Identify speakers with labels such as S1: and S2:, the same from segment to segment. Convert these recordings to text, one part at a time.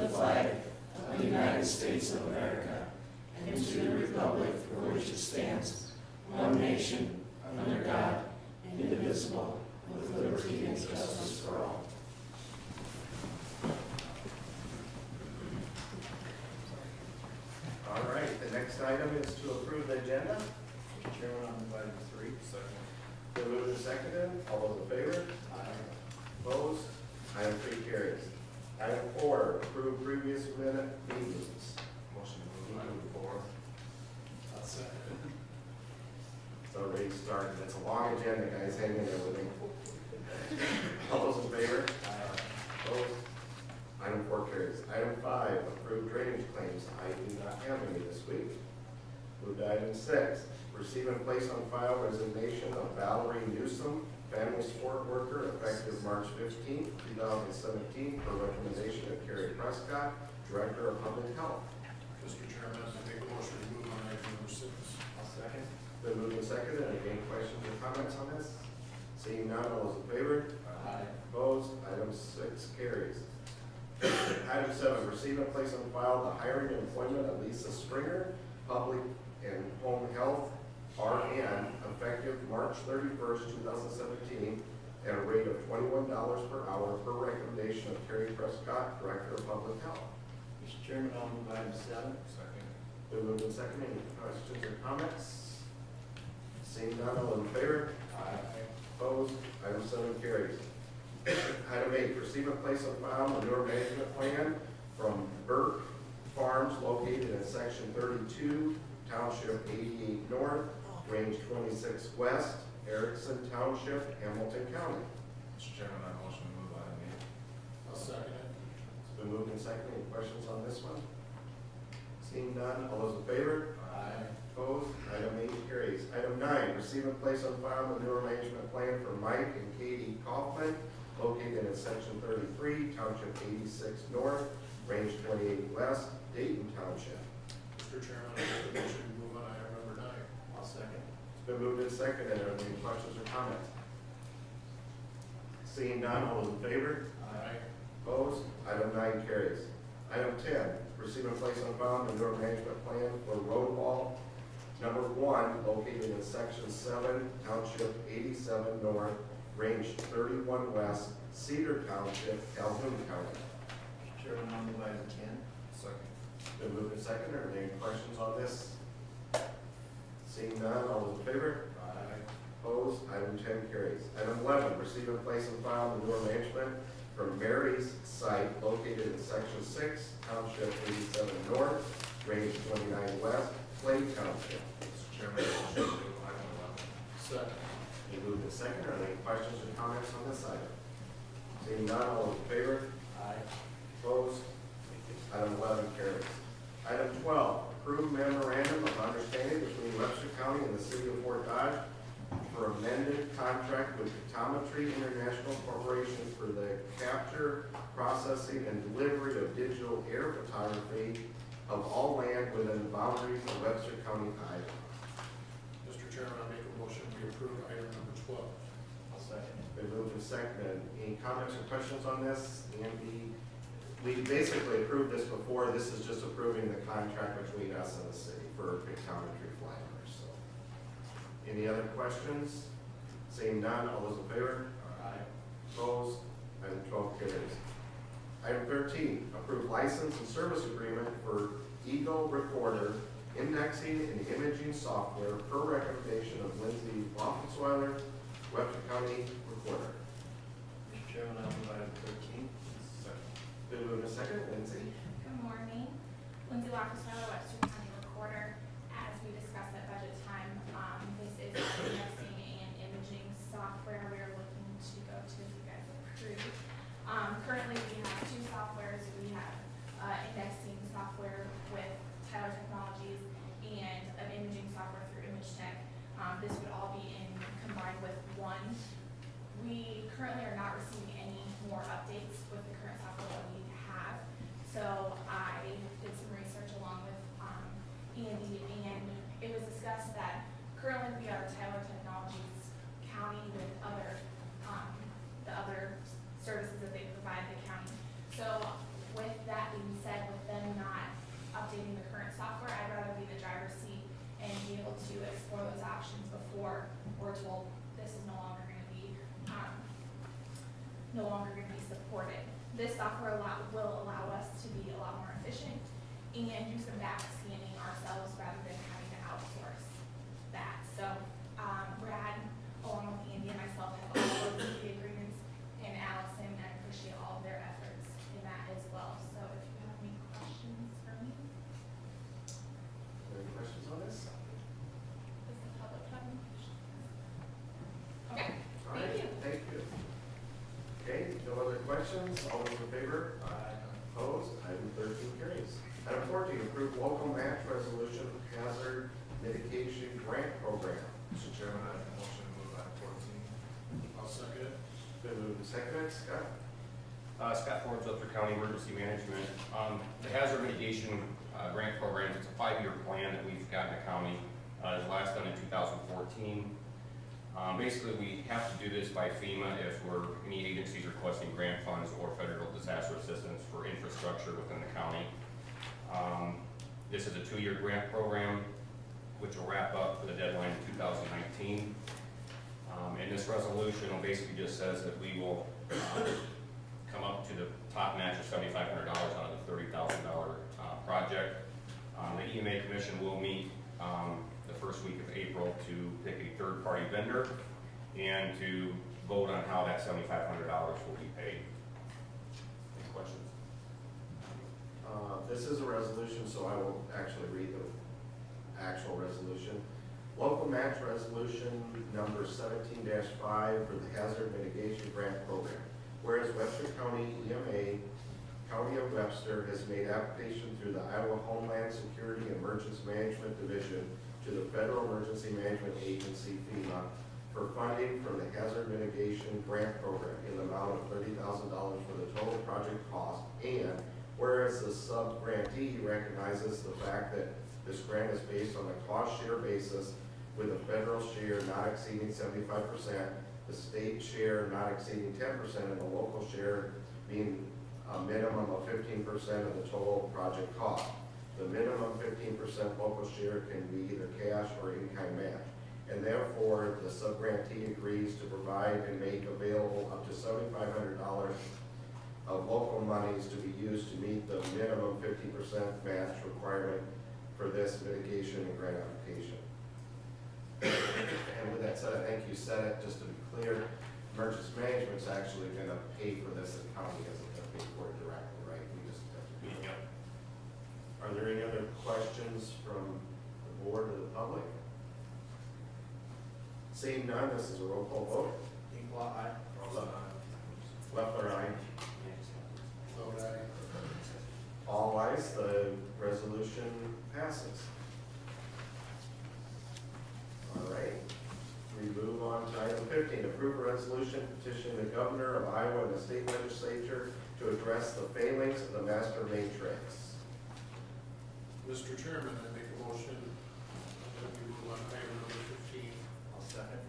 S1: the flag of the United States of America and to the republic for which it stands, one nation, under God, indivisible, with liberty and justice for all.
S2: All right, the next item is to approve the agenda.
S3: Mr. Chairman, I'll move item 3. Second.
S2: Been moved and seconded. All those in favor?
S3: Aye.
S2: Opposed? Item 3 carries. Item 4, approve previous minute meetings.
S3: Motion to move item 4. I'll second.
S2: It's already started. It's a long agenda, guys. Hang in there with me. All those in favor?
S3: Aye.
S2: Opposed? Item 4 carries. Item 5, approve drainage claims. I do not have any this week. Move to item 6, receive and place on file resignation of Valerie Newsom, family support worker, effective March 15, 2017, per recommendation of Carrie Prescott, Director of Public Health.
S3: Mr. Chairman, I make a motion to move on item number 6. I'll second.
S2: Been moved and seconded. Any questions or comments on this? Seeing none, all those in favor?
S3: Aye.
S2: Opposed? Item 6 carries. Item 7, receive and place on file the hiring and employment of Lisa Stringer, Public and Home Health, RN, effective March 31st, 2017, at a rate of $21 per hour per recommendation of Carrie Prescott, Director of Public Health.
S3: Mr. Chairman, I'll move item 7. Second.
S2: Been moved and seconded. Any questions or comments? Seeing none, all in favor?
S3: Aye.
S2: Opposed? Item 7 carries. Item 8, receive and place on file manure management plan from Burke Farms located in section 32, township 88 north, range 26 west, Erickson Township, Hamilton County.
S3: Mr. Chairman, I motion to move item 8. I'll second it.
S2: It's been moved and seconded. Any questions on this one? Seeing none, all those in favor?
S3: Aye.
S2: Opposed? Item 8 carries. Item 9, receive and place on file manure management plan for Mike and Katie Kaufman, located in section 33, township 86 north, range 28 west, Dayton Township.
S3: Mr. Chairman, I make a motion to move on item number 9. I'll second.
S2: It's been moved and seconded. Are there any questions or comments? Seeing none, all those in favor?
S3: Aye.
S2: Opposed? Item 9 carries. Item 10, receive and place on file manure management plan for road wall number 1, located in section 7, township 87 north, range 31 west, Cedar Township, Calhoun County.
S3: Mr. Chairman, I'll move item 10. Second.
S2: Been moved and seconded. Are there any questions on this? Seeing none, all those in favor?
S3: Aye.
S2: Opposed? Item 10 carries. Item 11, receive and place and file manure management from Mary's site located in section 6, township 87 north, range 29 west, Clay Township.
S3: Mr. Chairman, I motion to move item 11. Second.
S2: Been moved and seconded. Are there any questions or comments on this item? Seeing none, all those in favor?
S3: Aye.
S2: Opposed? Item 11 carries. Item 12, approve memorandum of understanding between Webster County and the City of Fort Dodge for amended contract with Photometry International Corporation for the capture, processing, and delivery of digital air photography of all land within the boundaries of Webster County, Iowa.
S3: Mr. Chairman, I make a motion we approve item number 12. I'll second.
S2: Been moved and seconded. Any comments or questions on this? We basically approved this before. This is just approving the contract between us and the city for pictometry flyovers. So, any other questions? Seeing none, all those in favor?
S3: Aye.
S2: Opposed? Item 12 carries. Item 13, approve license and service agreement for Eagle Recorder indexing and imaging software per recommendation of Lindsay Waffensweiler, Webster County Recorder.
S3: Mr. Chairman, I'll move item 13. Second.
S2: Been moved and seconded. Lindsay?
S4: Good morning. Lindsay Waffensweiler, Webster County Recorder. As we discussed at budget time, this is indexing and imaging software we are looking to go to if you guys approve. Currently, we have 2 softwares. We have indexing software with Tyler Technologies and an imaging software through ImageTech. This would all be combined with one. We currently are not receiving any more updates with the current software that we have. So I did some research along with Andy, and it was discussed that currently we are Tyler Technologies County with the other services that they provide the county. So with that being no longer going to be supported. This software will allow us to be a lot more efficient and do some back scanning ourselves rather than having to outsource that. So Brad, along with Andy and myself, have all of the agreements, and Allison, and I appreciate all of their efforts in that as well. So if you have any questions for me,
S2: Any questions on this?
S4: this is public communication. Okay,
S2: All
S4: thank
S2: right,
S4: you.
S2: thank you. Okay, no other questions? All those in favor? Opposed? Item 13 carries. Item 14, approve local match resolution hazard mitigation grant program.
S3: Mr. Chairman, I make a motion to move item 14. I'll second it.
S2: Been moved and seconded. Scott?
S5: Scott Forbes, Webster County Emergency Management. The hazard mitigation grant program, it's a 5-year plan that we've got in the county. It was last done in 2014. Basically, we have to do this by FEMA if any agencies requesting grant funds or federal disaster assistance for infrastructure within the county. This is a 2-year grant program, which will wrap up for the deadline in 2019. And this resolution basically just says that we will come up to the top match of $7,500 out of the $30,000 project. The EMA Commission will meet the first week of April to pick a third-party vendor and to vote on how that $7,500 will be paid. Any questions?
S2: This is a resolution, so I will actually read the actual resolution. Local match resolution number 17-5 for the hazard mitigation grant program. Whereas Webster County EMA, County of Webster, has made application through the Iowa Homeland Security Emergency Management Division to the Federal Emergency Management Agency, FEMA, for funding from the hazard mitigation grant program in the amount of $30,000 for the total project cost. And whereas the sub-grantee recognizes the fact that this grant is based on a cost share basis with a federal share not exceeding 75%, the state share not exceeding 10%, and the local share being a minimum of 15% of the total project cost. The minimum 15% local share can be either cash or in-kind match. And therefore, the sub-grantee agrees to provide and make available up to $7,500 of local monies to be used to meet the minimum 50% match requirement for this mitigation and grant application. And with that said, I think you said it, just to be clear, emergency management's actually going to pay for this, and the county isn't going to pay for it directly, right? We just have to do it.
S5: Yep.
S2: Are there any other questions from the board or the public? Seeing none, this is a roll call vote.
S3: Inkla, aye.
S2: Leffler, aye.
S3: Vote aye.
S2: All ayes, the resolution passes. All right, we move on to item 15, approve a resolution petitioning the governor of Iowa and the state legislature to address the failings of the master matrix.
S3: Mr. Chairman, I make a motion that we move on to item number 15.
S2: I'll second.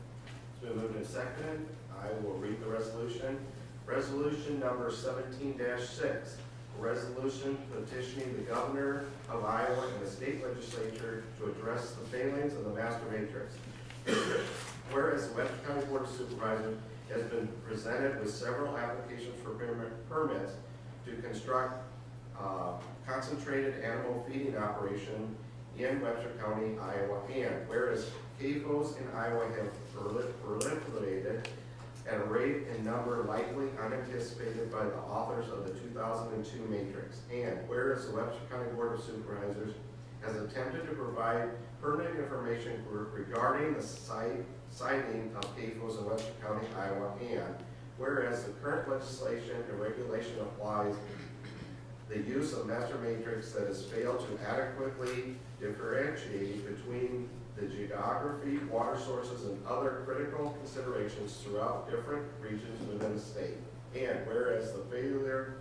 S2: It's been moved and seconded. I will read the resolution. Resolution number 17-6. Resolution petitioning the governor of Iowa and the state legislature to address the failings of the master matrix. Whereas the Webster County Board of Supervisors has been presented with several applications for permits to construct concentrated animal feeding operation in Webster County, Iowa, and whereas CAFOs in Iowa have proliferated at a rate and number likely unanticipated by the authors of the 2002 matrix. And whereas the Webster County Board of Supervisors has attempted to provide pertinent information regarding the siting of CAFOs in Webster County, Iowa, and whereas the current legislation and regulation applies the use of master matrix that has failed to adequately differentiate between the geography, water sources, and other critical considerations throughout different regions within the state. And whereas the failure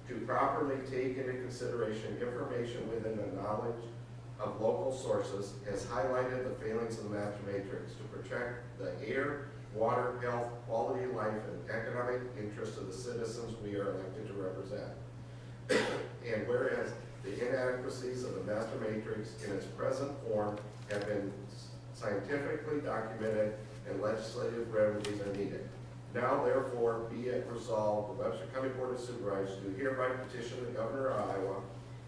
S2: to properly take into consideration information within the knowledge of local sources has highlighted the failings of the master matrix to protect the air, water, health, quality of life, and economic interests of the citizens we are elected to represent. And whereas the inadequacies of the master matrix in its present form have been scientifically documented and legislative remedies are needed. Now therefore be it resolved, the Webster County Board of Supervisors do hereby petition the Governor of Iowa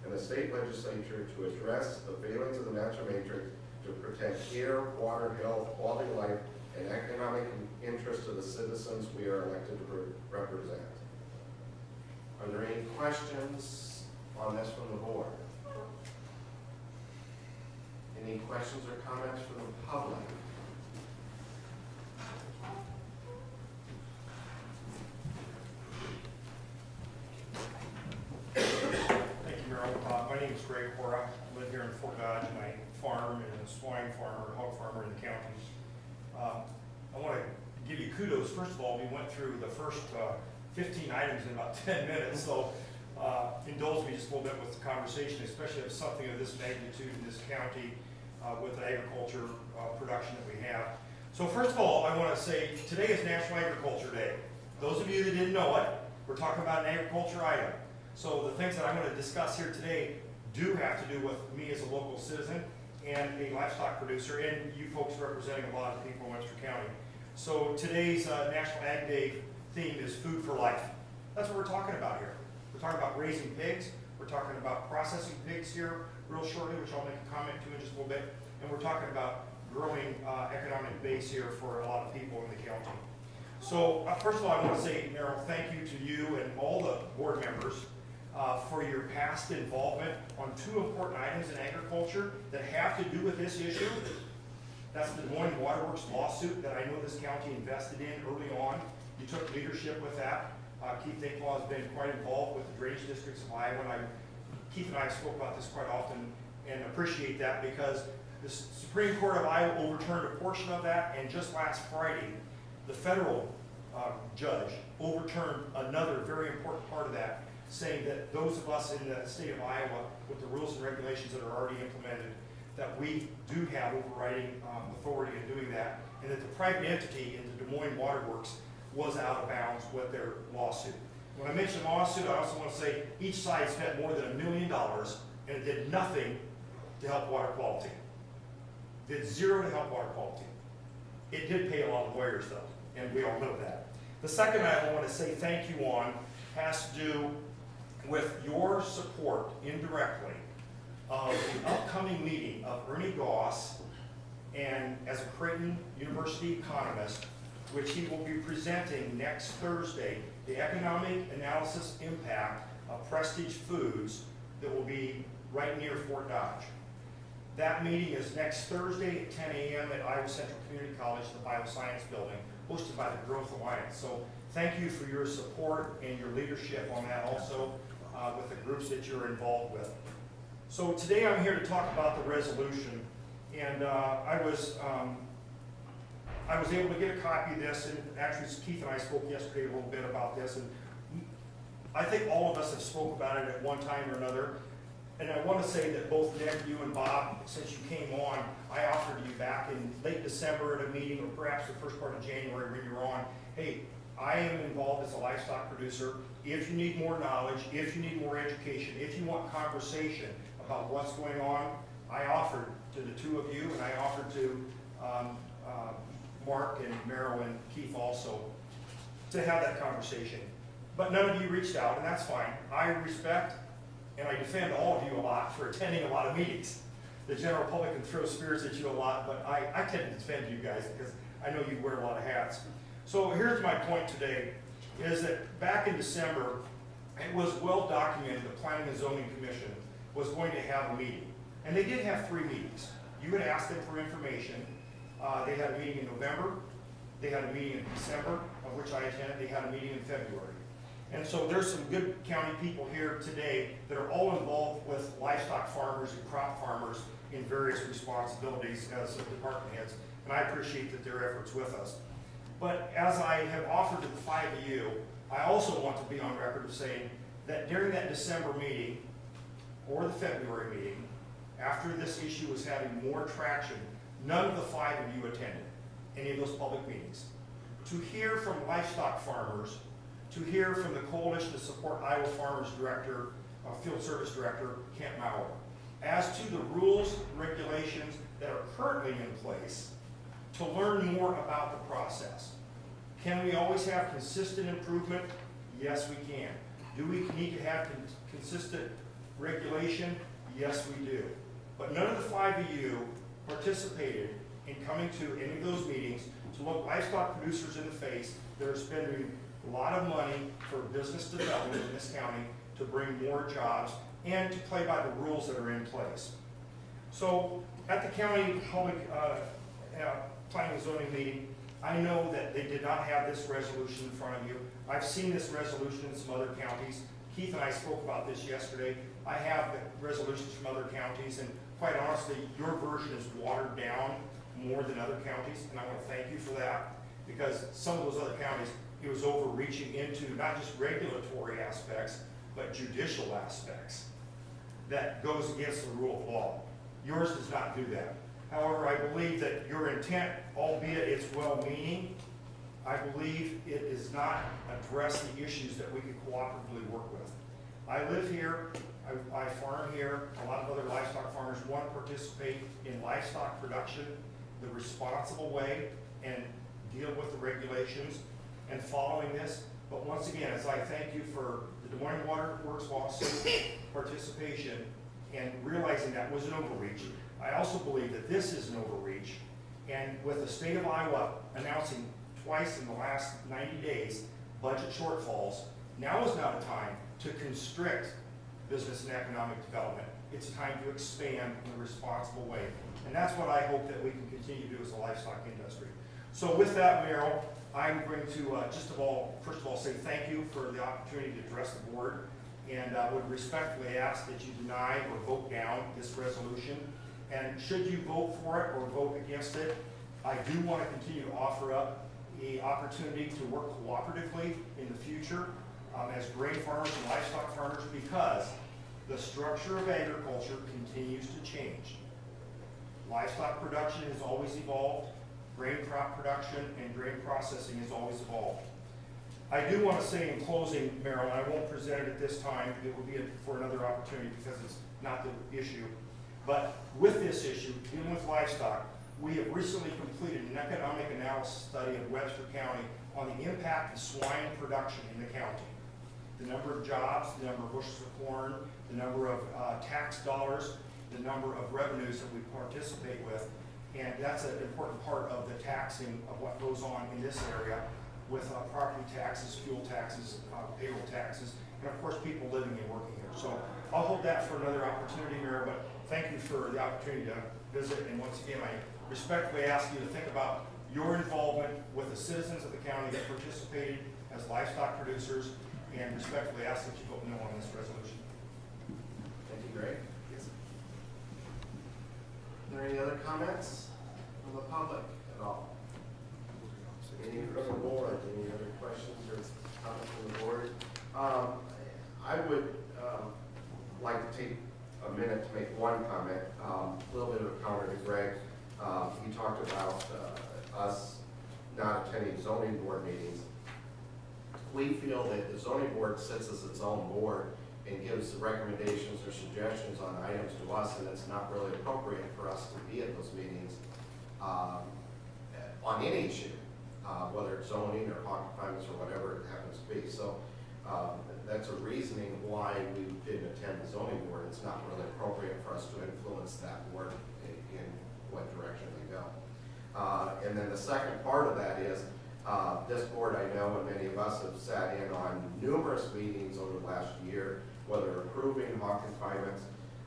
S2: and the state legislature to address the failings of the natural matrix to protect air, water, health, quality of life, and economic interests of the citizens we are elected to represent. Are there any questions on this from the board? Any questions or comments from the public?
S6: Thank you, Merrill. My name is Greg Hora. I live here in Fort Dodge, and I farm and a swine farmer, hog farmer in the county. I want to give you kudos. First of all, we went through the first 15 items in about 10 minutes, so indulge me just a little bit with the conversation, especially of something of this magnitude in this county with the agriculture production that we have. So first of all, I want to say today is National Agriculture Day. Those of you that didn't know it, we're talking about an agriculture item. So the things that I'm going to discuss here today do have to do with me as a local citizen and a livestock producer, and you folks representing a lot of people in Webster County. So today's National Ag Day theme is food for life. That's what we're talking about here. We're talking about raising pigs. We're talking about processing pigs here real shortly, which I'll make a comment to in just a little bit. And we're talking about growing economic base here for a lot of people in the county. So first of all, I want to say, Merrill, thank you to you and all the board members for your past involvement on two important items in agriculture that have to do with this issue. That's the Des Moines Waterworks lawsuit that I know this county invested in early on. You took leadership with that. Keith Thaklaw has been quite involved with the drainage districts of Iowa, and Keith and I spoke about this quite often and appreciate that because the Supreme Court of Iowa overturned a portion of that, and just last Friday, the federal judge overturned another very important part of that, saying that those of us in the state of Iowa, with the rules and regulations that are already implemented, that we do have overriding authority in doing that, and that the private entity in the Des Moines Waterworks was out of bounds with their lawsuit. When I mention lawsuit, I also want to say each side spent more than $1 million and it did nothing to help water quality. Did zero to help water quality. It did pay a lot of lawyers though, and we all know that. The second item I want to say thank you on has to do with your support indirectly of the upcoming meeting of Ernie Goss, and as a Creighton University economist, which he will be presenting next Thursday, the economic analysis impact of prestige foods that will be right near Fort Dodge. That meeting is next Thursday at 10 a.m. at Iowa Central Community College, the Bioscience Building, hosted by the Growth Alliance. So thank you for your support and your leadership on that also with the groups that you're involved with. So today I'm here to talk about the resolution, and I was able to get a copy of this, and actually Keith and I spoke yesterday a little bit about this, and I think all of us have spoke about it at one time or another. And I want to say that both Nick, you and Bob, since you came on, I offered you back in late December at a meeting, or perhaps the first part of January when you were on, hey, I am involved as a livestock producer. If you need more knowledge, if you need more education, if you want conversation about what's going on, I offered to the two of you, and I offered to Mark and Merrill and Keith also to have that conversation. But none of you reached out, and that's fine. I respect and I defend all of you a lot for attending a lot of meetings. The general public can throw spears at you a lot, but I tend to defend you guys because I know you wear a lot of hats. So here's my point today, is that back in December, it was well documented the Planning and Zoning Commission was going to have a meeting. And they did have 3 meetings. You had asked them for information. They had a meeting in November, they had a meeting in December, of which I attended, they had a meeting in February. And so there's some good county people here today that are all involved with livestock farmers and crop farmers in various responsibilities as department heads, and I appreciate that their efforts with us. But as I have offered to the 5 of you, I also want to be on record of saying that during that December meeting, or the February meeting, after this issue was having more traction, none of the 5 of you attended any of those public meetings. To hear from livestock farmers, to hear from the Coalition to Support Iowa Farmers Director, Field Service Director, Kent Maurer, as to the rules, regulations that are currently in place, to learn more about the process. Can we always have consistent improvement? Yes, we can. Do we need to have consistent regulation? Yes, we do. But none of the 5 of you participated in coming to any of those meetings to look livestock producers in the face that are spending a lot of money for business development in this county to bring more jobs and to play by the rules that are in place. So at the county public planning and zoning meeting, I know that they did not have this resolution in front of you. I've seen this resolution in some other counties. Keith and I spoke about this yesterday. I have the resolutions from other counties, and quite honestly, your version is watered down more than other counties, and I want to thank you for that, because some of those other counties, it was overreaching into not just regulatory aspects, but judicial aspects that goes against the rule of law. Yours does not do that. However, I believe that your intent, albeit it's well-meaning, I believe it does not address the issues that we could cooperatively work with. I live here, I farm here, a lot of other livestock farmers want to participate in livestock production the responsible way and deal with the regulations and following this. But once again, as I thank you for the Des Moines Water Works lawsuit participation and realizing that was an overreach, I also believe that this is an overreach. And with the state of Iowa announcing twice in the last 90 days budget shortfalls, now is not a time to constrict business and economic development. It's time to expand in a responsible way. And that's what I hope that we can continue to do as a livestock industry. So with that, Merrill, I'm going to first of all, say thank you for the opportunity to address the board, and would respectfully ask that you deny or vote down this resolution. And should you vote for it or vote against it, I do want to continue to offer up the opportunity to work cooperatively in the future as grain farmers and livestock farmers, because the structure of agriculture continues to change. Livestock production has always evolved, grain crop production and grain processing has always evolved. I do want to say in closing, Merrill, and I won't present it at this time, it will be for another opportunity because it's not the issue, but with this issue, dealing with livestock, we have recently completed an economic analysis study of Webster County on the impact of swine production in the county. The number of jobs, the number of bushels of corn, the number of tax dollars, the number of revenues that we participate with. And that's an important part of the taxing of what goes on in this area with property taxes, fuel taxes, payroll taxes, and of course people living and working here. So I'll hold that for another opportunity, Mayor, but thank you for the opportunity to visit. And once again, I respectfully ask you to think about your involvement with the citizens of the county that participated as livestock producers, and respectfully ask that you vote no on this resolution.
S2: Thank you, Greg. Yes. Are there any other comments from the public at all? Any from the board? Any other questions or comments from the board? I would like to take a minute to make one comment, a little bit of a counter to Greg. He talked about us not attending zoning board meetings. We feel that the zoning board sits as its own board and gives recommendations or suggestions on items to us, and it's not really appropriate for us to be at those meetings on any issue, whether it's zoning or hog confinements or whatever it happens to be. So that's a reasoning why we didn't attend the zoning board. It's not really appropriate for us to influence that board in what direction they go. And then the second part of that is, this board, I know, and many of us have sat in on numerous meetings over the last year, whether approving hog confinements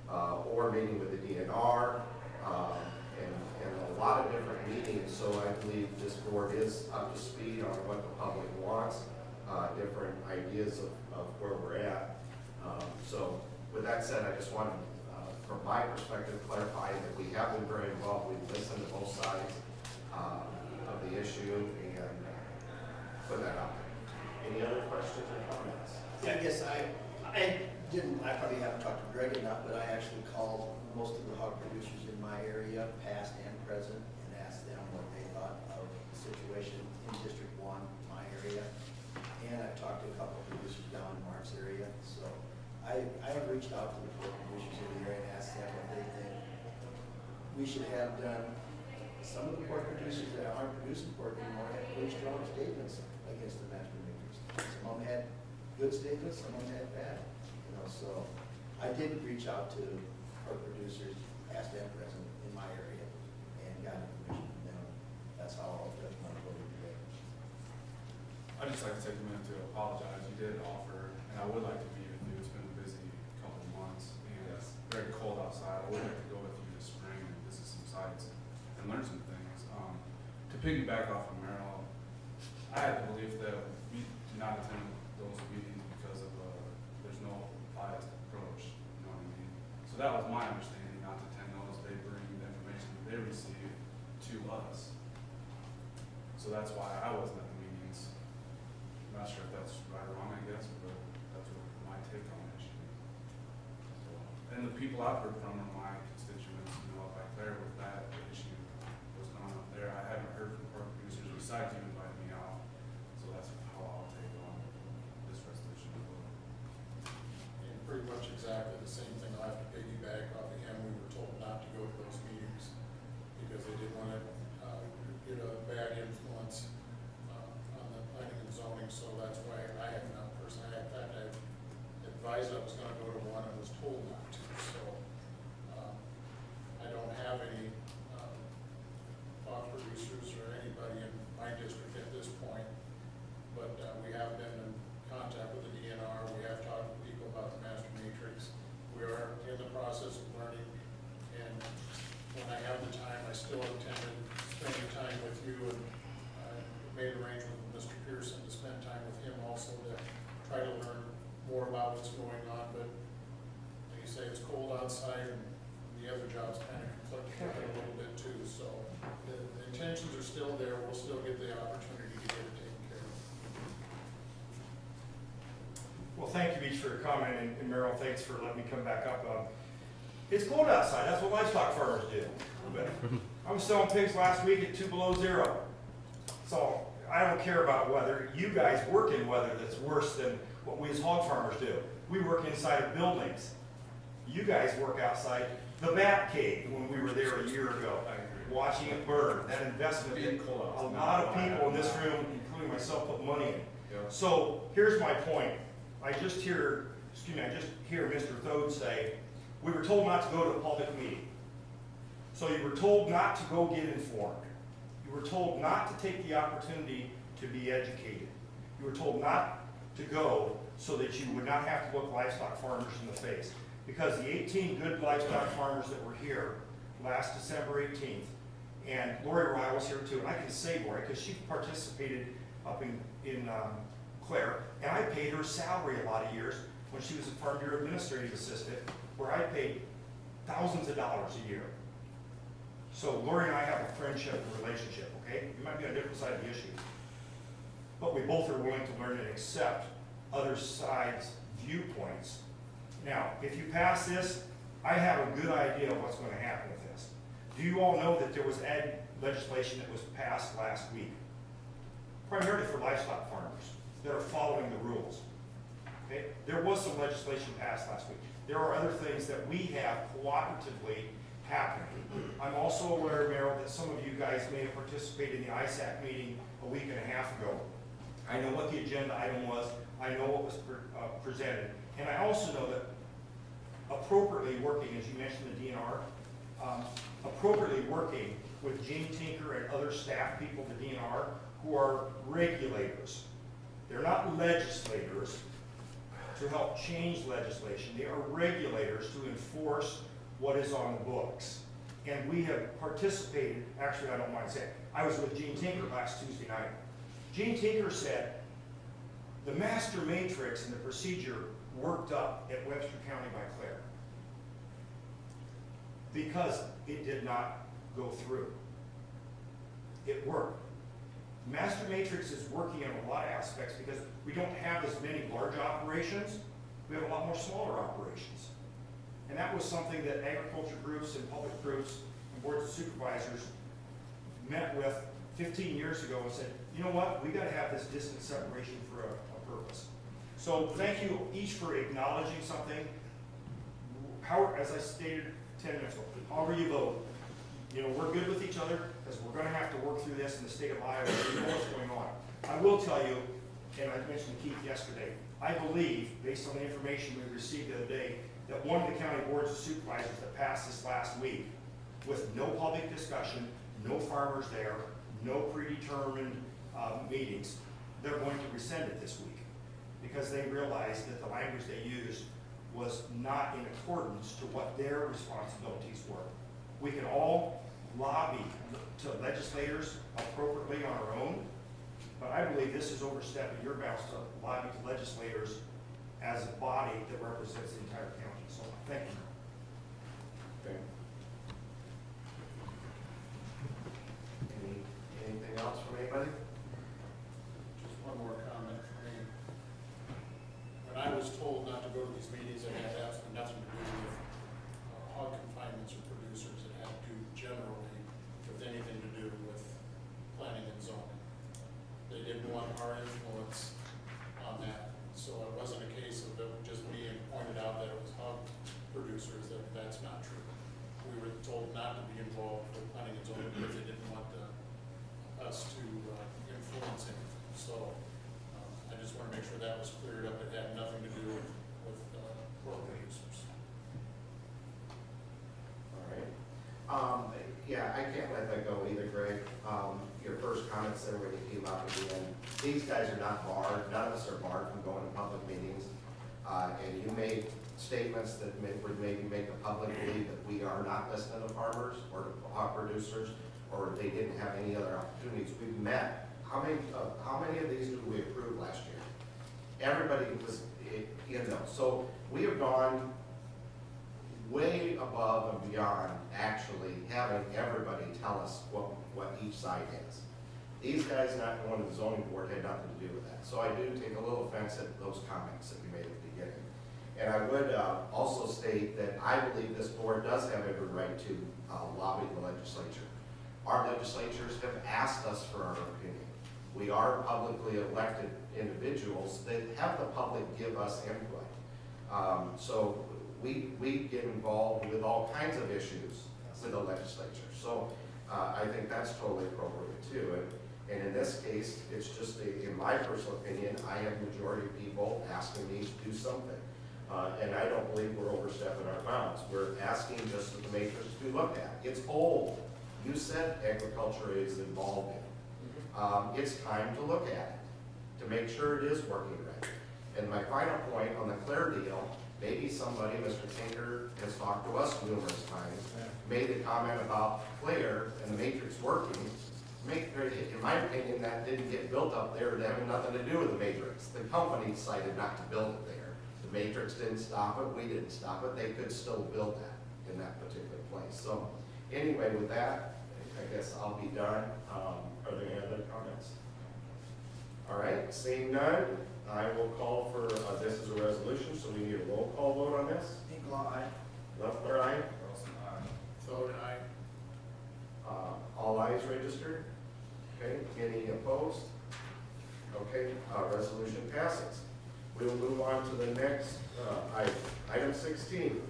S2: or meeting with the DNR, and a lot of different meetings. So I believe this board is up to speed on what the public wants, different ideas of where we're at. So with that said, I just want to, from my perspective, clarify that we have been very involved. We've listened to both sides of the issue and put that out there. Any other questions or comments?
S1: Yeah, I guess I probably haven't talked to Greg enough, but I actually called most of the hog producers in my area, past and present, and asked them what they thought of the situation in District 1, my area. And I've talked to a couple of producers down in Mark's area. So I have reached out to the pork producers in the area and asked them what they think we should have done some of the pork producers that aren't producing pork anymore had pretty strong statements against the master matrix. Some of them had good statements, some of them had bad. You know, so I did reach out to pork producers, past and present, in my area, and got information from them. That's how I'll judge my vote today.
S7: I'd just like to take a minute to apologize. You did offer, and I would like to meet with you. It's been a busy couple of months, and it's very cold outside. I would like to go with you this spring and visit some sites and learn some things. To piggyback off of Merrill, I had the belief that we do not attend those meetings because of there's no biased approach. You know what I mean? So that was my understanding, not to attend those. They bring the information that they receive to us. So that's why I wasn't at the meetings. I'm not sure if that's right or wrong, I guess, but that's what my take on the issue. So, and the people I've heard from are my constituents, you know, back there with that issue was going on there. I haven't heard from pork producers besides you inviting me out. So that's how I'll take on this resolution.
S3: And pretty much exactly the same thing. I'll have to piggyback off of him. We were told not to go to those meetings because they didn't want to get a bad influence on the planning and zoning. So that's why I have not personally. In fact, I advised I was going to go to one and was told not to. So I don't have any pork producers or anybody in my district at this point. But we have been in contact with the DNR. We have talked with people about the master matrix. We are in the process of learning, and when I have the time, I still intended spending time with you, and made arrangements with Mr. Pearson to spend time with him also to try to learn more about what's going on. But like you say, it's cold outside, and the other jobs kind of conflict a little bit too. So the intentions are still there. We'll still get the opportunity to get it taken care of.
S6: Well, thank you each for your comment, and Merrill, thanks for letting me come back up. It's cold outside. That's what livestock farmers do. I was selling pigs last week at 2 below zero. So I don't care about weather. You guys work in weather that's worse than what we as hog farmers do. We work inside of buildings. You guys work outside the bat cave when we were there a year ago, watching it burn. That investment that a lot of people in this room, including myself, put money in. So here's my point. I just hear Mr. Thode say, we were told not to go to a public meeting. So you were told not to go get informed. You were told not to take the opportunity to be educated. You were told not to go so that you would not have to look livestock farmers in the face. Because the 18 good livestock farmers that were here last December 18th, and Lori Ryle was here too, and I can say Lori because she participated up in Clare, and I paid her salary a lot of years when she was a Farm Bureau administrative assistant, where I paid thousands of dollars a year. So Lori and I have a friendship and relationship, okay? You might be on a different side of the issue. But we both are willing to learn and accept other sides' viewpoints. Now, if you pass this, I have a good idea of what's going to happen with this. Do you all know that there was ag legislation that was passed last week? Primarily for livestock farmers that are following the rules. Okay? There was some legislation passed last week. There are other things that we have cooperatively happening. I'm also aware, Merrill, that some of you guys may have participated in the ISAC meeting a week and a half ago. I know what the agenda item was. I know what was presented. And I also know that appropriately working, as you mentioned the DNR, appropriately working with Gene Tinker and other staff people at the DNR who are regulators. They're not legislators to help change legislation. They are regulators to enforce what is on the books. And we have participated, actually I don't mind saying, I was with Gene Tinker last Tuesday night. Gene Tinker said the master matrix and the procedure worked up at Webster County by Clare because it did not go through. It worked. Master matrix is working in a lot of aspects because we don't have as many large operations. We have a lot more smaller operations. And that was something that agriculture groups and public groups and boards of supervisors met with 15 years ago and said, you know what, we got to have this distance separation for a purpose. So thank you each for acknowledging something. How, as I stated 10 minutes ago, however you vote, You know, we're good with each other because we're gonna have to work through this in the state of Iowa. We know what's going on. I will tell you, and I mentioned to Keith yesterday, I believe, based on the information we received the other day, that one of the county boards of supervisors that passed this last week with no public discussion, no farmers there, no predetermined meetings, they're going to rescind it this week because they realized that the language they used was not in accordance to what their responsibilities were. We can all lobby to legislators appropriately on our own, but I believe this is overstepping your bounds to lobby to legislators as a body that represents the entire county. So thank you.
S2: Okay. Anything else from anybody?
S3: Just one more comment for me. When I was told not to go to these meetings, it had absolutely nothing to do with hog confinements or producers. It had to do generally with anything to do with planning and zoning. They didn't want our influence on that. So it wasn't a case of it just being pointed out that it was hog producers. That's not true. We were told not to be involved with planning and zoning because they didn't want us to influence anything. So I just want to make sure that was cleared up. It had nothing to do with pork producers.
S2: All right. Yeah, I can't let that go either, Greg. Your first comments there when you came out at the end, these guys are not barred. None of us are barred from going to public meetings. And you made statements that would maybe make the public believe that we are not listening to farmers or to hog producers, or they didn't have any other opportunities. We've met. How many of these did we approve last year? Everybody was in those. So we have gone way above and beyond actually having everybody tell us what each side is. These guys not going to the zoning board had nothing to do with that. So I do take a little offense at those comments that you made at the beginning. And I would also state that I believe this board does have every right to lobby the legislature. Our legislatures have asked us for our opinion. We are publicly elected individuals that have the public give us input. So we get involved with all kinds of issues with the legislature. So I think that's totally appropriate too. And in this case, it's just, in my personal opinion, I have majority of people asking me to do something. And I don't believe we're overstepping our bounds. We're asking just that the matrix be looked at. It's old. You said agriculture is involved in it. It's time to look at it, to make sure it is working right. And my final point on the Claire deal, maybe somebody, Mr. Tinker, has talked to us numerous times, made the comment about Claire and the matrix working. In my opinion, that didn't get built up there to have nothing to do with the matrix. The company decided not to build it there. The matrix didn't stop it, we didn't stop it. They could still build that in that particular place. So anyway, with that, I guess I'll be done. Are there any other comments? All right, seeing none, I will call for, this is a resolution, so we need a roll call vote on this.
S1: Hinkle, aye.
S2: Leffler, aye.
S7: Carlson, aye.
S3: Vote aye.
S2: All ayes registered. Okay, any opposed? Okay, resolution passes. We will move on to the next item. Item 16,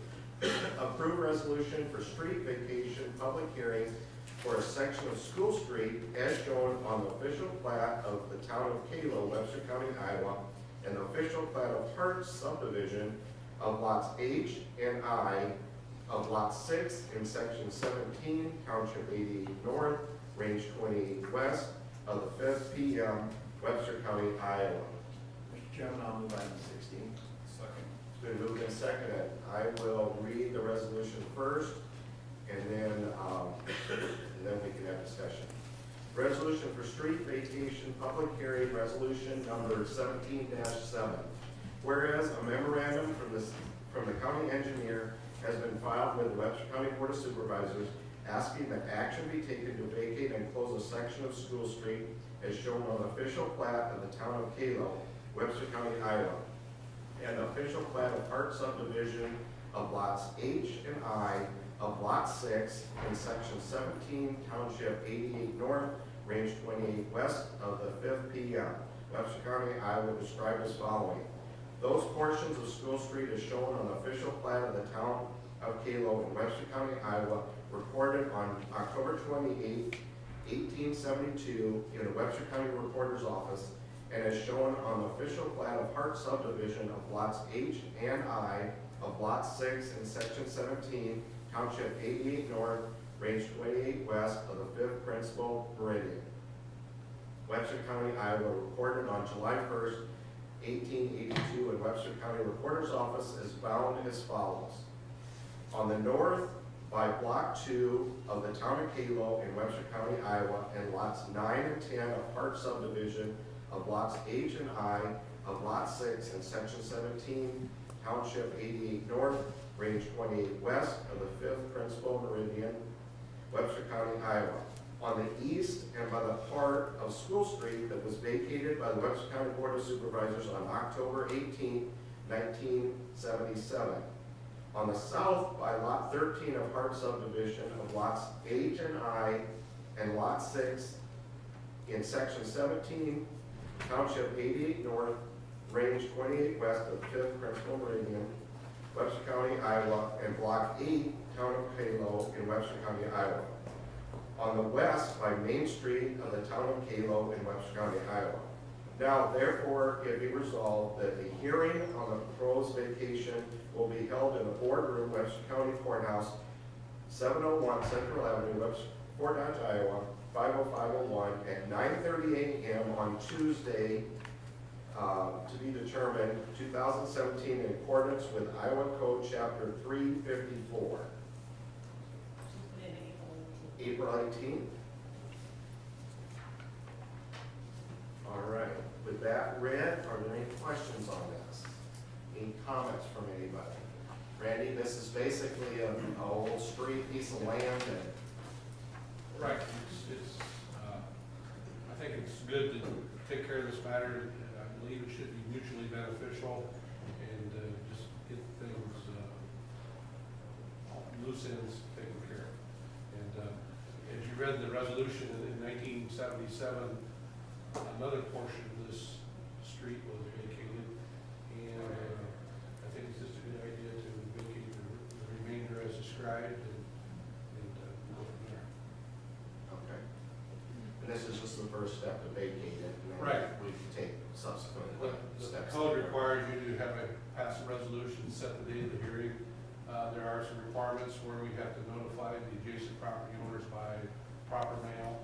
S2: approve resolution for street vacation public hearing for a section of School Street as shown on the official plat of the town of Kalo, Webster County, Iowa, and the official plat of Hart subdivision of lots H and I of lot 6 in section 17, township 88 north, range 28 west of the 5th PM, Webster County, Iowa.
S1: Mr. Chairman, I'll move item 16.
S7: Second.
S2: It's been moved and seconded. I will read the resolution first, and then we can have discussion. Resolution for street vacation public hearing, resolution number 17-7. Whereas a memorandum from the county engineer has been filed with the Webster County Board of Supervisors asking that action be taken to vacate and close a section of School Street as shown on the official plat of the town of Kalo, Webster County, Iowa, and the official plat of Hart subdivision of lots H and I of lot 6 in section 17, township 88 north, range 28 west of the 5th PM, Webster County, Iowa, described as following. Those portions of School Street as shown on the official plat of the town of Kalo in Webster County, Iowa, recorded on October 28, 1872 in the Webster County Recorder's Office and as shown on the official plat of Hart subdivision of lots H and I of lot 6 in section 17, township 88 north, range 28 west of the 5th principal meridian. Webster County, Iowa, recorded on July 1st, 1882 in Webster County Recorder's Office is bound as follows. On the north, by Block 2 of the town of Kalo in Webster County, Iowa, and lots 9 and 10 of Hart subdivision of lots H and I of lot 6 in section 17, township 88 north, range 28 west of the 5th principal meridian, Webster County, Iowa. On the east and by the part of School Street that was vacated by the Webster County Board of Supervisors on October 18, 1977. On the south by lot 13 of Hart subdivision of lots H and I and lot 6 in section 17, township 88 north, range 28 west of 5th principal meridian, Webster County, Iowa, and block 8, town of Kalo in Webster County, Iowa. On the west by Main Street of the town of Kalo in Webster County, Iowa. Now, therefore, it be resolved that the hearing on the proposed vacation will be held in the boardroom, Webster County Courthouse, 701 Central Avenue, Webster, Fort Dodge, Iowa, 50501 at 9:30 a.m. on Tuesday, to be determined 2017 in accordance with Iowa Code Chapter 354. April 18th. All right. With that read, are there any questions on this? Any comments from anybody? Randy, this is basically an old street piece of land and
S8: right. I think it's good to take care of this matter. I believe it should be mutually beneficial and just get things, loose ends taken care of. And as you read the resolution in 1977, another portion of this street was vacated, and I think it's just a good idea to vacate the remainder as described and go from there.
S2: okay. And this is just the first step to vacate it, and then
S8: Right.
S2: we can take subsequent
S8: The
S2: steps.
S8: code requires you to have pass a resolution, set the date of the hearing. There are some requirements where we have to notify the adjacent property owners by proper mail,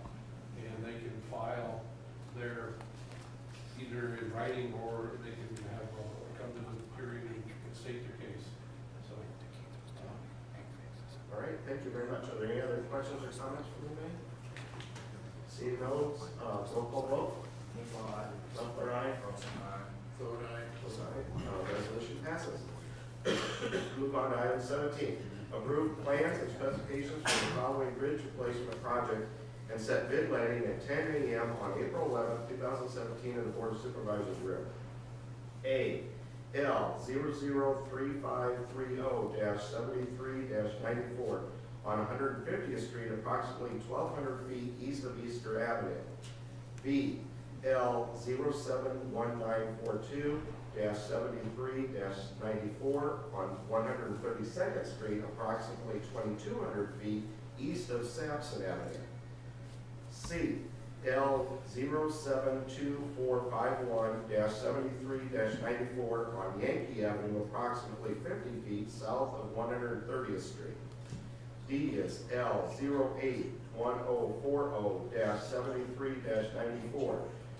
S8: and they can file their, either in writing or they can have, come to the hearing and state their case. So,
S2: All right, thank you very much. Are there any other questions or comments from anybody? Seeing no, roll call vote. Butler, aye.
S3: Vote aye.
S2: Resolution passes. Move on to item 17. Approve plans and specifications for the following bridge replacement project and set bid letting at 10 a.m. on April 11, 2017 in the Board of Supervisors room. A. L 003530-73-94 on 150th Street, approximately 1,200 feet east of Easter Avenue. B. L 071942-73-94 on 132nd Street, approximately 2,200 feet east of Sampson Avenue. C. L 072451-73-94 on Yankee Avenue, approximately 50 feet south of 130th Street. D is L 081040-73-94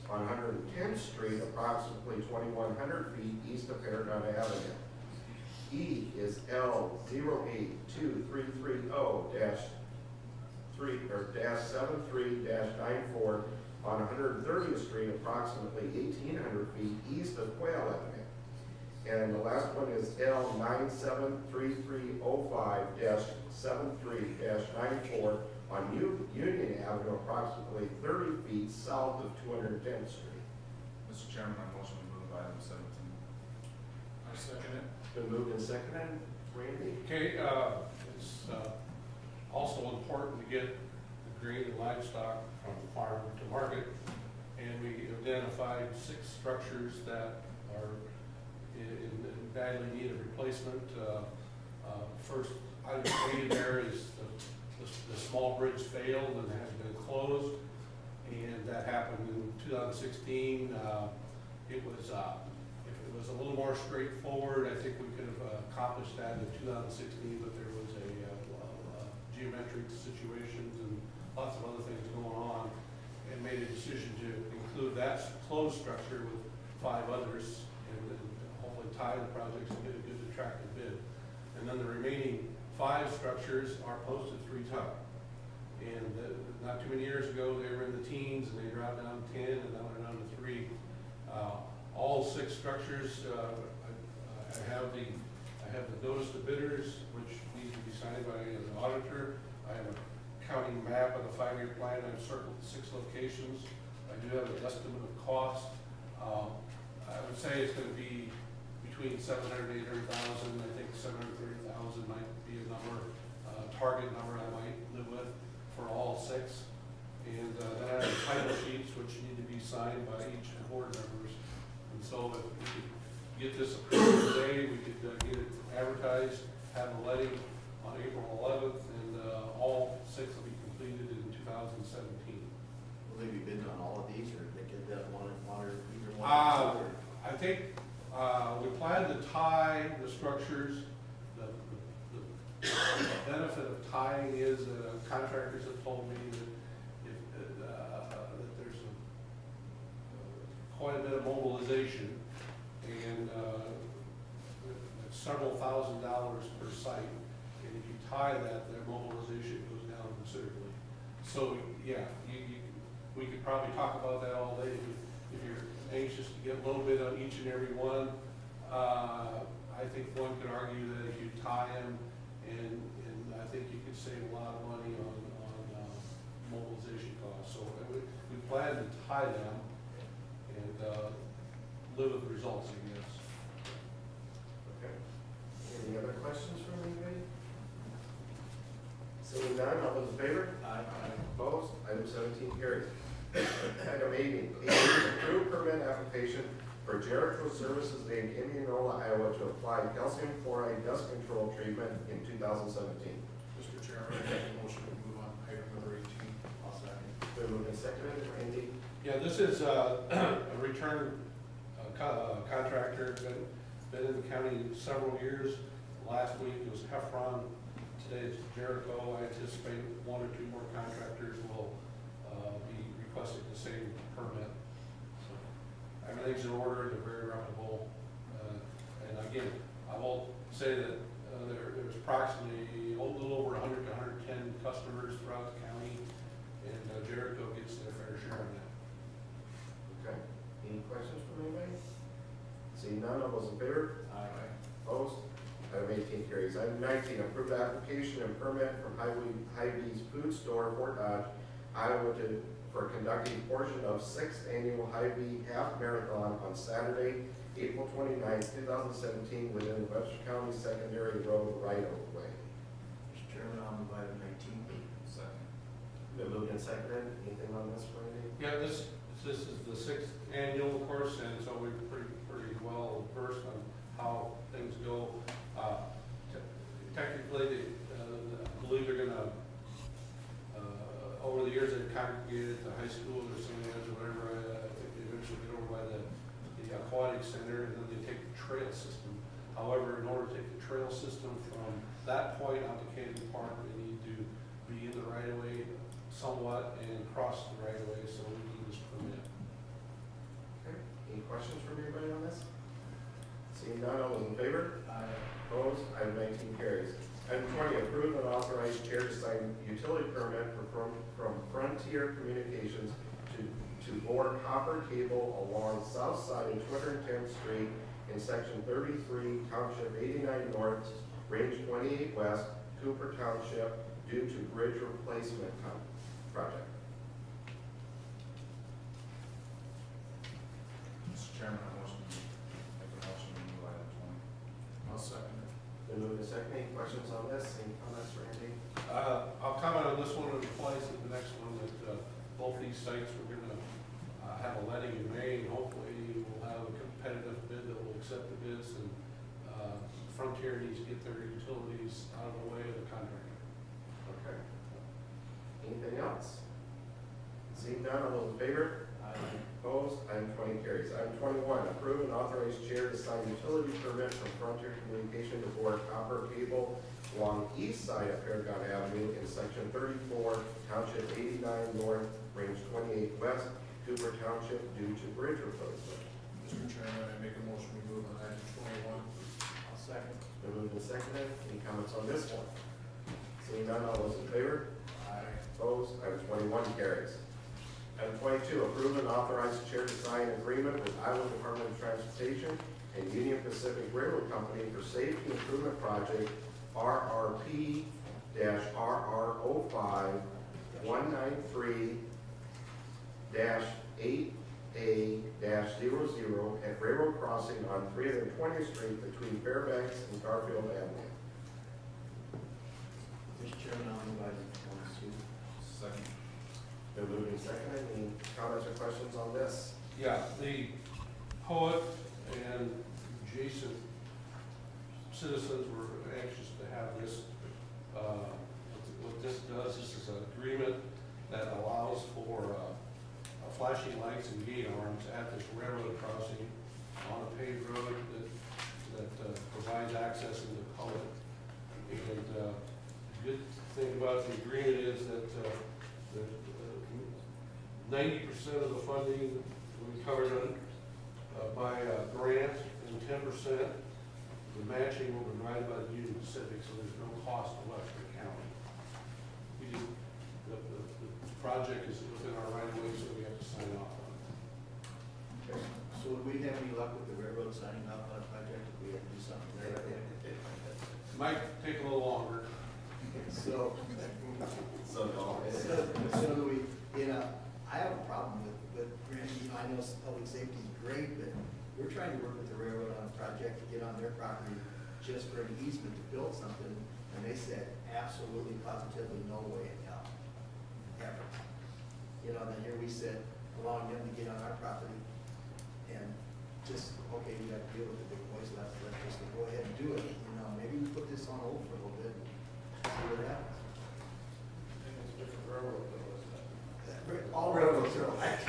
S2: on 110th Street, approximately 2,100 feet east of Paragon Avenue. E is L 082330-73-94 on 130th Street, approximately 1,800 feet east of Quail Avenue. And the last one is L 973305-73-94 on Union Avenue, approximately 30 feet south of 210th Street.
S7: Mr. Chairman, I motion to move item 17.
S3: I second it.
S2: Been moved and seconded. Randy?
S8: okay, it's also important to get the grain and livestock from the farm to market, and we identified 6 structures that are in badly need of replacement. First item stated there is the the small bridge failed and has been closed, and that happened in 2016. It was, if it was a little more straightforward, I think we could have accomplished that in 2016, but there was a geometric situations and lots of other things going on, and made a decision to include that closed structure with 5 others, and hopefully tie the projects and get a good attractive bid. And then the remaining 5 structures are posted 3 ton. And not too many years ago, they were in the teens, and they dropped down to 10, and now they're down to 3. All 6 structures, I have the notice to bidders, which need to be signed by an auditor. I have a county map of the 5-year plan. I've circled 6 locations. I do have an estimate of cost. I would say it's going to be between 700 and 800,000. I think 730,000 might be a number, target number I might live with for all 6. And then I have the title sheets, which need to be signed by each of the board members. And so if we could get this approved today, we could get it advertised, have a letting on April 11th, and all 6 will be completed in 2017.
S2: Will they be bidding on all of these, or they get that one or either one? Or two,
S8: I think we plan to tie the structures. The benefit of tying is that contractors have told me that that there's quite a bit of mobilization, and several $1,000s per site. And if you tie that, their mobilization goes down considerably. So yeah, we could probably talk about that all day if you're anxious to get a little bit on each and every one. I think one could argue that if you tie them, and I think you could save a lot of money on mobilization costs. So we plan to tie them and live with the results, I guess.
S2: Okay. Any other questions from anybody? Seeing none, all those in favor? Aye. Opposed? Item 17 carries. Item 18, approved permit application for Jericho Services Inc., Indianola, Iowa, to apply calcium chloride dust control treatment in 2017.
S3: Mr. Chairman, I make a motion to move on item number 18.
S2: I'll second. Been moved and seconded. Randy?
S8: Yeah, this is a return contractor, been in the county several years. Last week it was Heffron, today it's Jericho. I anticipate 1 or 2 more contractors will be requesting the same permit. So everything's in order, they're very reputable. And again, I will say that there's approximately a little over 100 to 110 customers throughout the county, and Jericho gets their fair share of that.
S2: Okay. Any questions from anybody? Seeing none, all those in favor?
S3: Aye.
S2: Opposed? Item 18 carries. Item 19, approved application and permit from Hy-Vee's Food Store, Fort Dodge, Iowa, for conducting portion of 6th annual Hy-Vee Half Marathon on Saturday, April 29th, 2017, within the Webster County Secondary Road right-of-way.
S1: Mr. Chairman, I'll move item 19.
S7: Second.
S2: Been moved and seconded. Anything on this, Randy?
S8: Yeah, this is the 6th annual, of course, and so we're pretty well versed on how things go. Technically, I believe they're gonna, over the years, they've congregated at the high school or something or whatever. I think they eventually get over by the aquatic center, and then they take the trail system. However, in order to take the trail system from that point out to Candy Park, they need to be in the right of way somewhat and cross the right of way, so we need this permit.
S2: Okay. Any questions from anybody on this? Seeing none, all those in favor?
S1: Aye.
S2: Opposed? Item 19 carries. Item 20, approve and authorize chair to sign utility permit from Frontier Communications to bore copper cable along south side of 210th Street in section 33, Township 89 North, range 28 West, Cooper Township, due to bridge replacement project.
S7: Mr. Chairman, I motion to make a motion to move item 20.
S3: I'll second it.
S2: Been moved and seconded. Any questions on this? Any comments, Randy?
S8: I'll comment on this one and twice at the next one, that both these sites, we're gonna have a letting in May, and hopefully we'll have a competitive bid that will accept the bids, and Frontier needs to get their utilities out of the way of the contractor.
S2: Okay. Anything else? Seeing none, all those in favor? Opposed? Item 20 carries. Item 21, approve and authorize chair to sign utility permit from Frontier Communication to bore copper cable along east side of Paragon Avenue in section 34, Township 89 North, Range 28 West, Cooper Township, due to bridge replacement.
S3: Mr. Chairman, I make a motion we move on item 21.
S1: I'll second.
S2: Been moved and seconded. Any comments on this one? Seeing none, all those in favor?
S3: Aye.
S2: Opposed? Item 21 carries. Item 22, approve and authorize the chair to sign an agreement with Iowa Department of Transportation and Union Pacific Railroad Company for Safety Improvement Project RRP-RR05-193-8A-00 at Railroad Crossing on 320th Street between Fairbanks and Garfield Avenue.
S1: Mr. Chairman, I'll move item 22.
S7: Second.
S2: Been moved and seconded. Any comments or questions on this?
S8: Yeah, the poet and adjacent citizens were anxious to have this. What this does, this is an agreement that allows for flashing lights and gate arms at this railroad crossing on a paved road that provides access into the public. And the good thing about the agreement is that 90% of the funding will be covered by a grant, and 10% the matching will be provided by the Union Pacific, so there's no cost to Webster County. The project is within our right of way, so we have to sign off on it.
S1: So would we have any luck with the railroad signing off on a project if we have to do something there?
S8: It might take a little longer.
S1: So,
S2: no.
S1: so do we, I have a problem with granting, I know public safety is great, but we're trying to work with the railroad on a project to get on their property just for an easement to build something, and they said absolutely, positively, no way in hell, ever. Then here we sit, allowing them to get on our property, and just, okay, we got to deal with the big boys, let's just go ahead and do it. Maybe we put this on hold for a little bit, and see what happens.
S3: I think it's a different railroad though, isn't it?
S1: All railroads are alike.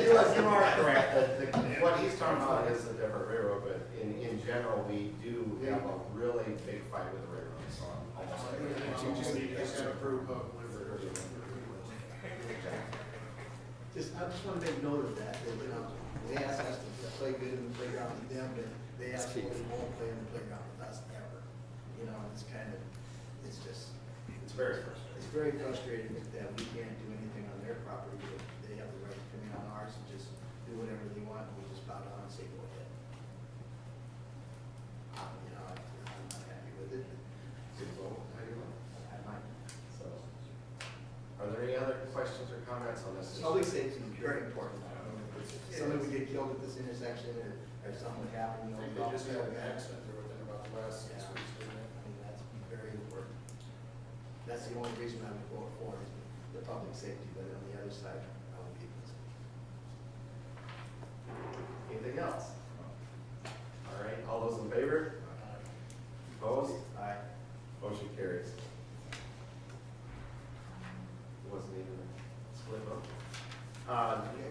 S2: You are correct. What he's talking about is a different railroad, but in general, we do have a really big fight with the railroads on almost everything.
S3: You just need to approve of with
S1: I just want to make note of that, they asked us to play good in the playground with them, but they absolutely won't play in the playground with us ever.
S2: It's very frustrating.
S1: It's very frustrating that we can't do anything on their property, but they have the right to come in on ours and just do whatever they want, and we just bow down and say, go ahead. I'm not happy with it. I might.
S2: So, are there any other questions or comments on this?
S1: Public safety is very important. If somebody would get killed at this intersection, or something would happen,
S3: I think they just had an accident there within about the last 6 weeks, didn't they?
S1: That's very important. That's the only reason I would vote for is the public safety, but on the other side, I would keep this.
S2: Anything else? All right, all those in favor? Opposed?
S1: Aye.
S2: Motion carries. Wasn't even a split vote.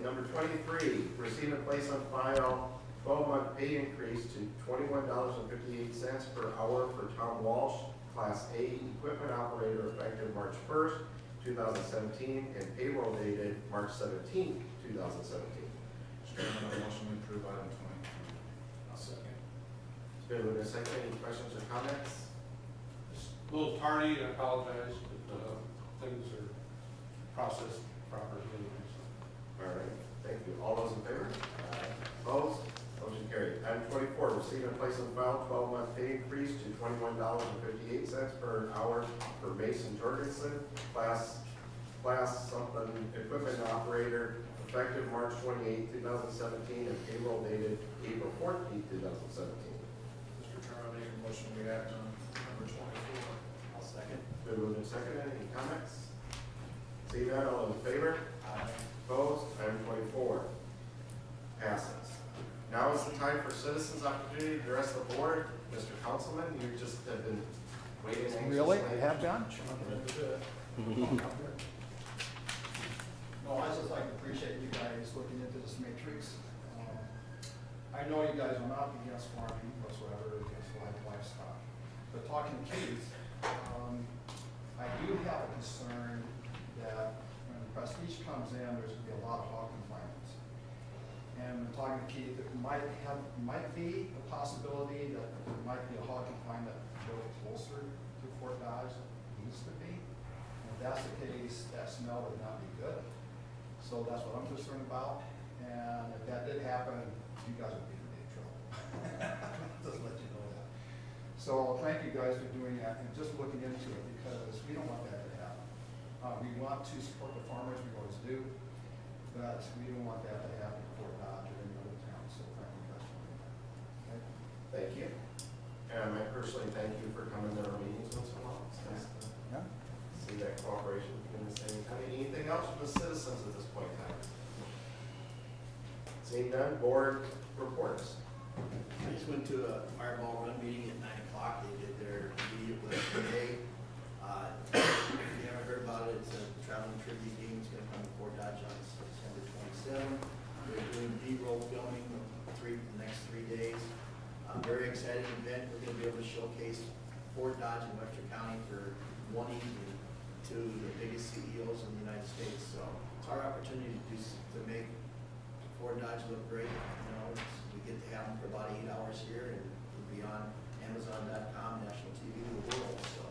S2: Number 23, receive and place on file 12-month pay increase to $21.58 per hour for Tom Walsh, Class A equipment operator, effective March 1st, 2017, and payroll dated March 17th, 2017.
S7: Mr. Chairman, I motion to approve item 20.
S3: I'll second.
S2: It's been moved and seconded. Any questions or comments?
S8: It's a little tardy, I apologize, but things are processed properly.
S2: All right, thank you. All those in favor? Opposed? Motion carried. Item 24, receive and place on file 12-month pay increase to $21.58 per hour for Mason Jorgensen, class something equipment operator, effective March 28, 2017, and payroll dated April 14, 2017.
S3: Mr. Chairman, I make a motion we act on number 24.
S1: I'll second.
S2: Been moved and seconded. Any comments? See that? All in favor?
S1: Aye.
S2: Opposed? Item 24 passes. Now is the time for citizens' opportunity to address the board. Mr. Councilman, you just have been waiting anxiously.
S9: Really? I have done? No, I just like to appreciate you guys looking into this matrix. I know you guys are not against farming whatsoever, against livestock. But talking to Keith, I do have a concern that when Prestige comes in, there's gonna be a lot of hog confinements. And when talking to Keith, it might be a possibility that there might be a hog confinement built closer to Fort Dodge than it used to be. And if that's the case, that smell would not be good. So that's what I'm concerned about. And if that did happen, you guys would be in big trouble. Just let you know that. So thank you guys for doing that and just looking into it, because we don't want that to happen. We want to support the farmers, we always do, but we don't want that to happen in Fort Dodge or any other town. So thank you guys for doing that. Okay?
S2: Thank you. And I personally thank you for coming to our meetings once in a while. It's nice to see that cooperation between the city and county. Anything else from the citizens at this point in time? Seeing none, board reports.
S10: I just went to a fireball run meeting at 9 o'clock. They did their immediate with today. If you haven't heard about it, it's a traveling tribute game. It's going to come to Fort Dodge on September 27th. They're doing B-roll filming the next 3 days. Very exciting event. We're going to be able to showcase Fort Dodge and Webster County for one evening to the biggest CEOs in the United States. So it's our opportunity to make Fort Dodge look great. You know, we get to have them for about 8 hours here, and we'll be on Amazon.com, national TV, the world. So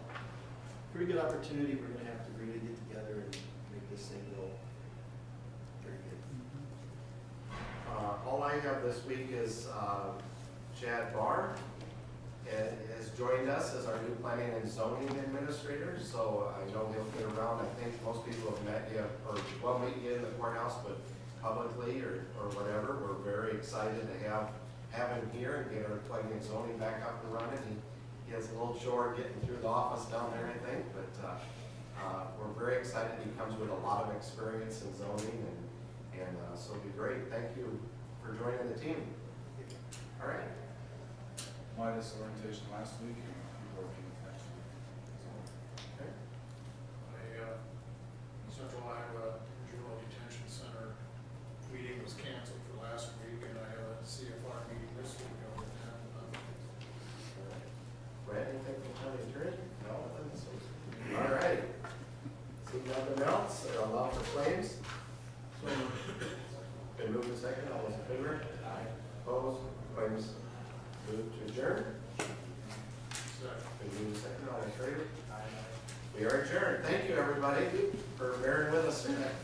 S10: pretty good opportunity. We're going to have to really get together and make this thing go very good.
S2: All I have this week is Chad Barr has joined us as our new planning and zoning administrator. So I know he'll get around. I think most people have met you, or well, meet you in the courthouse, but publicly or whatever. We're very excited to have him here and get our planning and zoning back up and running. He has a little chore getting through the office down there, I think, but we're very excited. He comes with a lot of experience in zoning, and so it'll be great. Thank you for joining the team. All right.
S7: Minus orientation last week and working next week.
S2: Okay.
S3: Central Iowa Juvenile Detention Center meeting was canceled for last week, and I have a CFR meeting this week over at 10.
S2: Brad, anything from county attorney? No, nothing. So, all right. See nothing else? Allow for claims? So been moved and second. All those in favor? Aye. Opposed? Claims moved to adjourn. Been moved and second. All in favor? Aye. We are adjourned. Thank you, everybody, for bearing with us tonight.